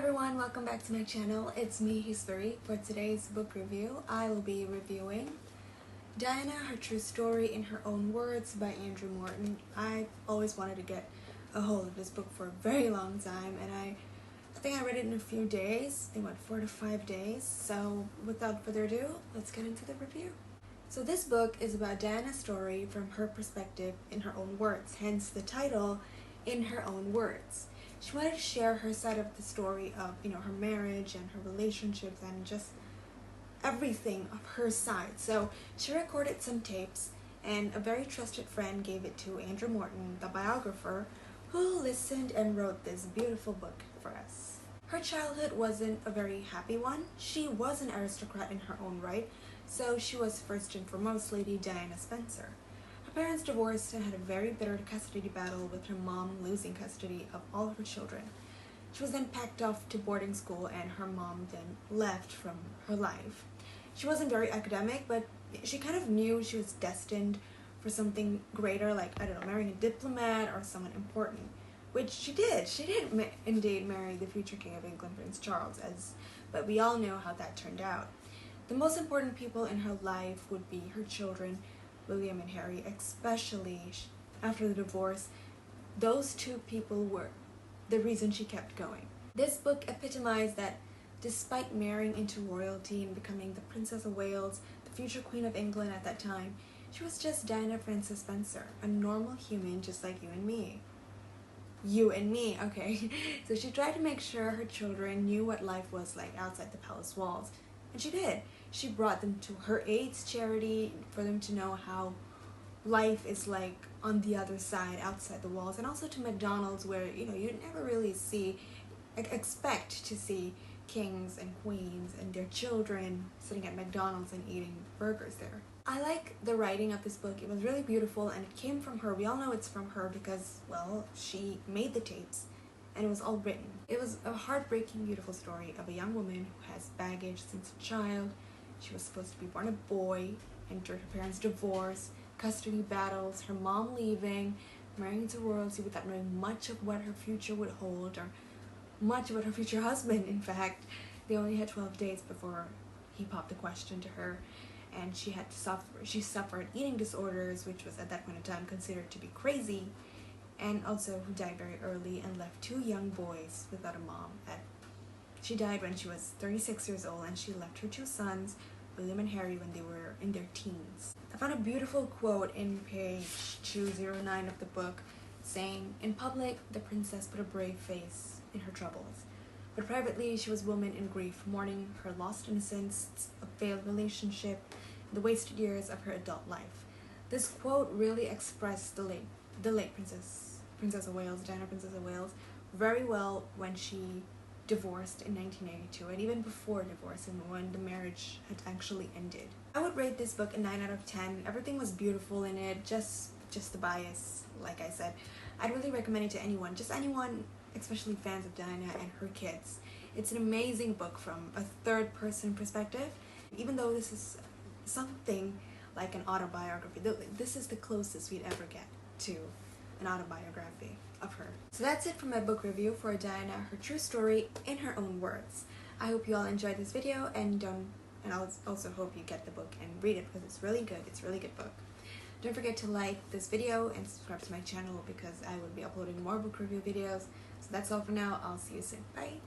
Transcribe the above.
everyone, welcome back to my channel. It's me, History. For today's book review, I will be reviewing Diana, Her True Story in Her Own Words by Andrew Morton. I've always wanted to get a hold of this book for a very long time, and I think I read it in a few days, in 4 to 5 days. So without further ado, let's get into the review. So this book is about Diana's story from her perspective in her own words, hence the title, In Her Own Words. She wanted to share her side of the story of, her marriage and her relationships and just everything of her side. So she recorded some tapes, and a very trusted friend gave it to Andrew Morton, the biographer, who listened and wrote this beautiful book for us. Her childhood wasn't a very happy one. She was an aristocrat in her own right, so she was first and foremost Lady Diana Spencer. Her parents divorced and had a very bitter custody battle, with her mom losing custody of all of her children. She was then packed off to boarding school, and her mom then left from her life. She wasn't very academic, but she kind of knew she was destined for something greater, like, marrying a diplomat or someone important, which she did. She did indeed marry the future King of England, Prince Charles, but we all know how that turned out. The most important people in her life would be her children, William and Harry, especially after the divorce. Those two people were the reason she kept going. This book epitomized that despite marrying into royalty and becoming the Princess of Wales, the future Queen of England at that time, she was just Diana Frances Spencer, a normal human just like you and me. You and me, okay. So she tried to make sure her children knew what life was like outside the palace walls. And she did. She brought them to her AIDS charity for them to know how life is like on the other side, outside the walls, and also to McDonald's, where you'd never really expect to see kings and queens and their children sitting at McDonald's and eating burgers there. I like the writing of this book. It was really beautiful, and it came from her. We all know it's from her because, well, she made the tapes and it was all written. It was a heartbreaking, beautiful story of a young woman who has baggage since a child. She was supposed to be born a boy, entered her parents' divorce, custody battles, her mom leaving, marrying into royalty without knowing much of what her future would hold, or much about her future husband. In fact, they only had 12 days before he popped the question to her, and she suffered eating disorders, which was at that point in time considered to be crazy, and also who died very early and left two young boys without a mom. She died when she was 36 years old, and she left her two sons, William and Harry, when they were in their teens. I found a beautiful quote in page 209 of the book saying, "In public, the princess put a brave face in her troubles, but privately she was woman in grief, mourning her lost innocence, a failed relationship, the wasted years of her adult life." This quote really expressed the late Princess of Wales, Diana, Princess of Wales, very well when she divorced in 1982, and even before divorce and when the marriage had actually ended. I would rate this book a 9 out of 10. Everything was beautiful in it, just the bias, like I said. I'd really recommend it to anyone, especially fans of Diana and her kids. It's an amazing book from a third-person perspective. Even though this is something like an autobiography, this is the closest we'd ever get to an autobiography of her. So that's it for my book review for Diana, Her True Story in Her Own Words. I hope you all enjoyed this video, and I also hope you get the book and read it, because it's really good. It's a really good book. Don't forget to like this video and subscribe to my channel, because I will be uploading more book review videos. So that's all for now. I'll see you soon. Bye!